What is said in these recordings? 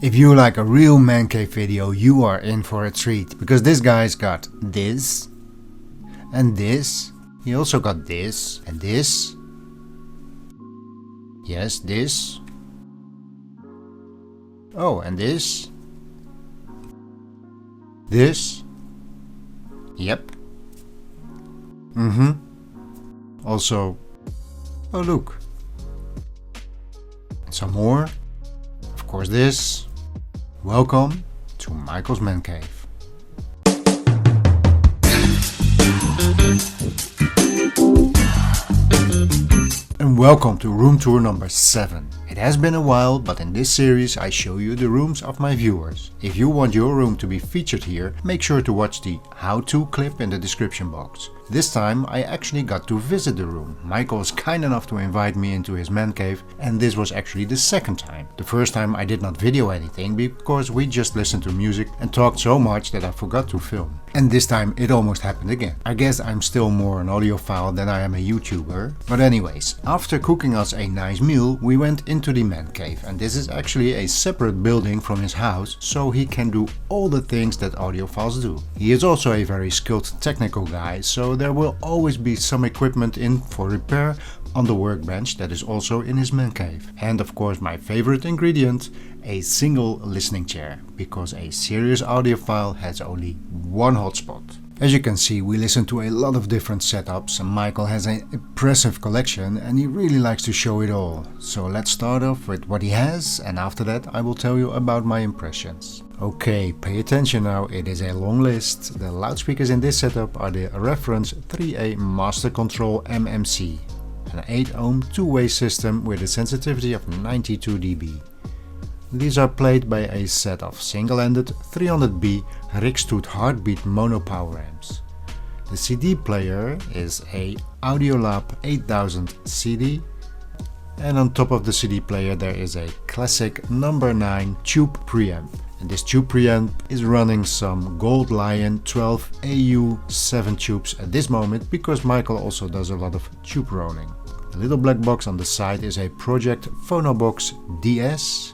If you like a real man cave video, you are in for a treat, because this guy's got this and this. He also got this and this. Yes, this. Oh, and this. This. Yep. Also, oh look. Some more. Of course this. Welcome to Michael's Man Cave. And welcome to room tour number 7. It has been a while, but in this series I show you the rooms of my viewers. If you want your room to be featured here, make sure to watch the how-to clip in the description box. This time I actually got to visit the room. Michael was kind enough to invite me into his man cave, and this was actually the second time. The first time I did not video anything because we just listened to music and talked so much that I forgot to film. And this time it almost happened again. I guess I'm still more an audiophile than I am a YouTuber. But anyways, after cooking us a nice meal, we went into the man cave, and this is actually a separate building from his house, so he can do all the things that audiophiles do. He is also a very skilled technical guy, so there will always be some equipment in for repair on the workbench that is also in his man cave. And of course my favorite ingredient, a single listening chair, because a serious audiophile has only one hotspot. As you can see, we listen to a lot of different setups, and Michael has an impressive collection and he really likes to show it all. So let's start off with what he has, and after that I will tell you about my impressions. Okay, pay attention now, it is a long list. The loudspeakers in this setup are the reference 3A Master Control MMC, an 8 ohm two-way system with a sensitivity of 92 dB. These are played by a set of single-ended 300B Rik Stoet Heart Beat mono power amps. The CD player is a Audiolab 8000 CD, and on top of the CD player there is a classic number 9 tube preamp. And this tube preamp is running some Gold Lion 12 AU 7 tubes at this moment, because Michael also does a lot of tube rolling. The little black box on the side is a Pro-ject Phono box DS.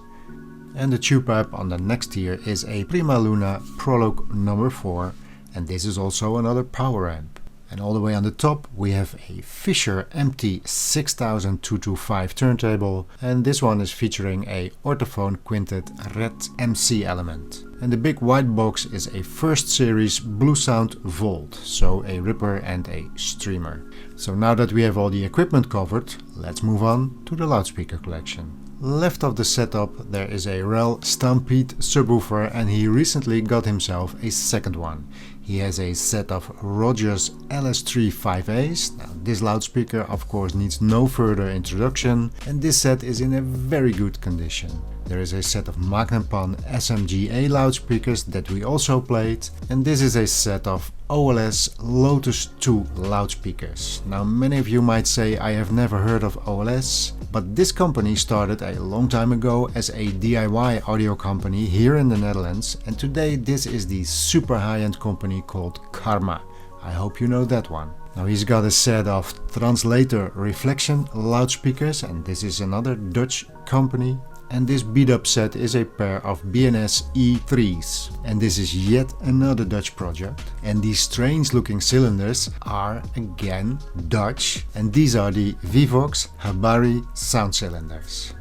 And the tube amp on the next tier is a Prima Luna Prologue number 4, and this is also another power amp. And all the way on the top we have a Fisher MT6225 turntable, and this one is featuring a Ortofon Quintet Red MC element. And the big white box is a first series Bluesound Volt, so a ripper and a streamer. So now that we have all the equipment covered, let's move on to the loudspeaker collection. Left of the setup there is a Rel Stampede subwoofer, and he recently got himself a second one. He has a set of Rogers LS3 5As. Now this loudspeaker of course needs no further introduction, and this set is in a very good condition. There is a set of Magnepan SMGA loudspeakers that we also played, and this is a set of OLS Lotus II loudspeakers. Now many of you might say I have never heard of OLS, but this company started a long time ago as a DIY audio company here in the Netherlands, and today this is the super high-end company called Karma. I hope you know that one. Now he's got a set of Translator Refection loudspeakers, and this is another Dutch company. And this beat up set is a pair of BNS E3s, and this is yet another Dutch project. And these strange looking cylinders are again Dutch, and these are the V-VOX HABARI sound cylinders.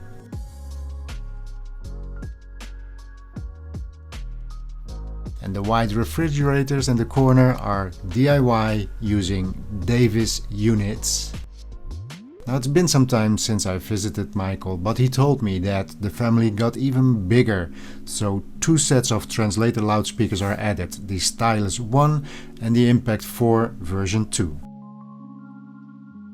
And the white refrigerators in the corner are DIY using Davis units. Now it's been some time since I visited Michael, but he told me that the family got even bigger, so 2 sets of translator loudspeakers are added, the Stylus 1 and the Impact 4 version 2.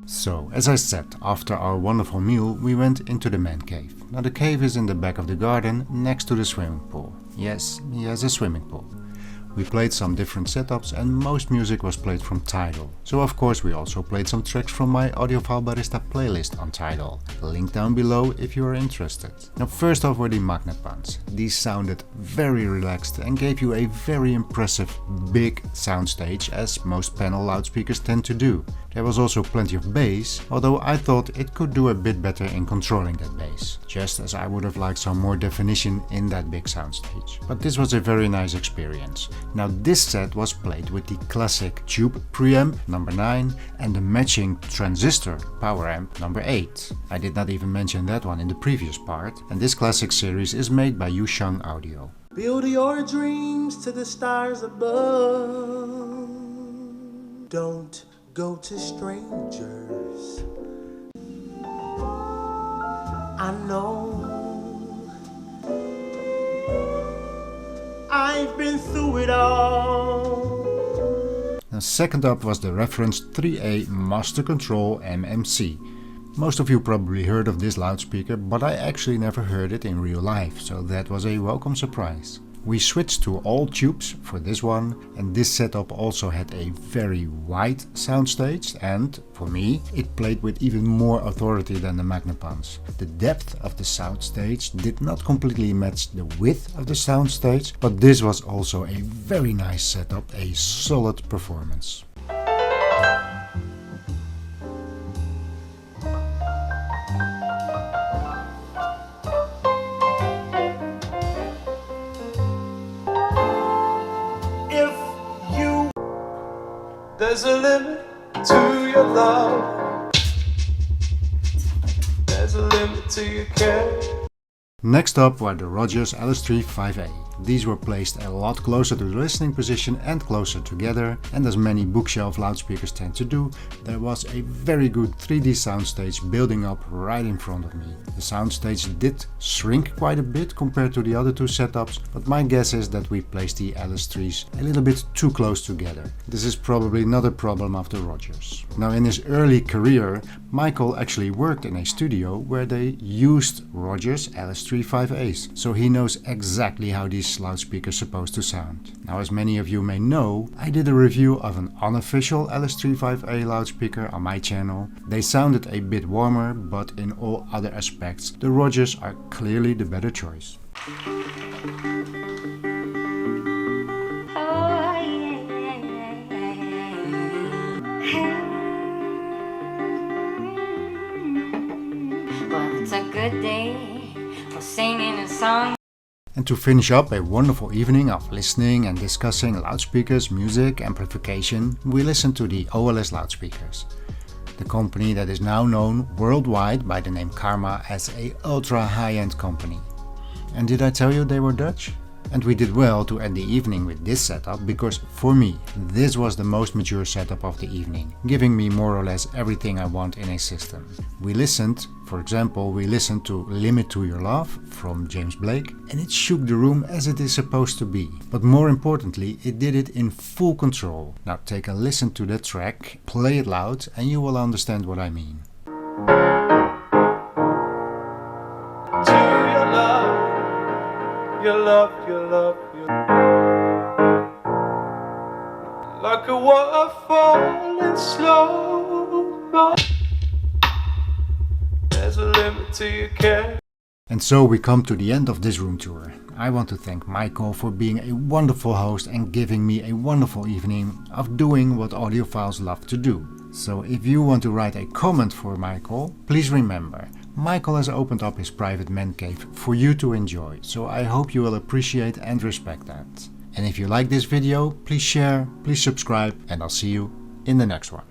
So, as I said, after our wonderful meal we went into the man cave. Now the cave is in the back of the garden next to the swimming pool. Yes, he has a swimming pool. We played some different setups, and most music was played from Tidal. So of course we also played some tracks from my Audiophile Barista playlist on Tidal. Link down below if you are interested. Now first off were the Magnepans. These sounded very relaxed and gave you a very impressive big soundstage, as most panel loudspeakers tend to do. There was also plenty of bass, although I thought it could do a bit better in controlling that bass, just as I would have liked some more definition in that big soundstage. But this was a very nice experience. Now this set was played with the classic tube preamp number 9 and the matching transistor power amp number 8. I did not even mention that one in the previous part, and this classic series is made by Yushang Audio. Build your dreams to the stars above. Don't go to strangers. I know I've been through it all. Now second up was the reference 3A Master Control MMC. Most of you probably heard of this loudspeaker, but I actually never heard it in real life, so that was a welcome surprise. We switched to all tubes for this one, and this setup also had a very wide soundstage, and for me it played with even more authority than the Magnepans. The depth of the soundstage did not completely match the width of the soundstage, but this was also a very nice setup, a solid performance. There's a limit to your love. There's a limit to your care. Next up were the Rogers LS3 5A. These were placed a lot closer to the listening position and closer together, and as many bookshelf loudspeakers tend to do, there was a very good 3D soundstage building up right in front of me. The soundstage did shrink quite a bit compared to the other two setups, but my guess is that we placed the LS3s a little bit too close together. This is probably not a problem of the Rogers. Now in his early career, Michael actually worked in a studio where they used Rogers LS3 5As, so he knows exactly how these loudspeakers supposed to sound. Now as many of you may know, I did a review of an unofficial LS3 5A loudspeaker on my channel. They sounded a bit warmer, but in all other aspects the Rogers are clearly the better choice. Well, it's a good day for singing a song. And to finish up a wonderful evening of listening and discussing loudspeakers, music, amplification, we listened to the OLS loudspeakers. The company that is now known worldwide by the name Karma as a ultra high-end company. And did I tell you they were Dutch? And we did well to end the evening with this setup, because for me this was the most mature setup of the evening, giving me more or less everything I want in a system. We listened, for example, we listened to Limit to Your Love from James Blake, and it shook the room as it is supposed to be. But more importantly, it did it in full control. Now take a listen to that track, play it loud, and you will understand what I mean. Your love, your love, your love. Like a waterfall in slow mo. There's a limit to your care. And so we come to the end of this room tour. I want to thank Michael for being a wonderful host and giving me a wonderful evening of doing what audiophiles love to do. So if you want to write a comment for Michael, please remember, Michael has opened up his private man cave for you to enjoy, so I hope you will appreciate and respect that. And if you like this video, please share, please subscribe, and I'll see you in the next one.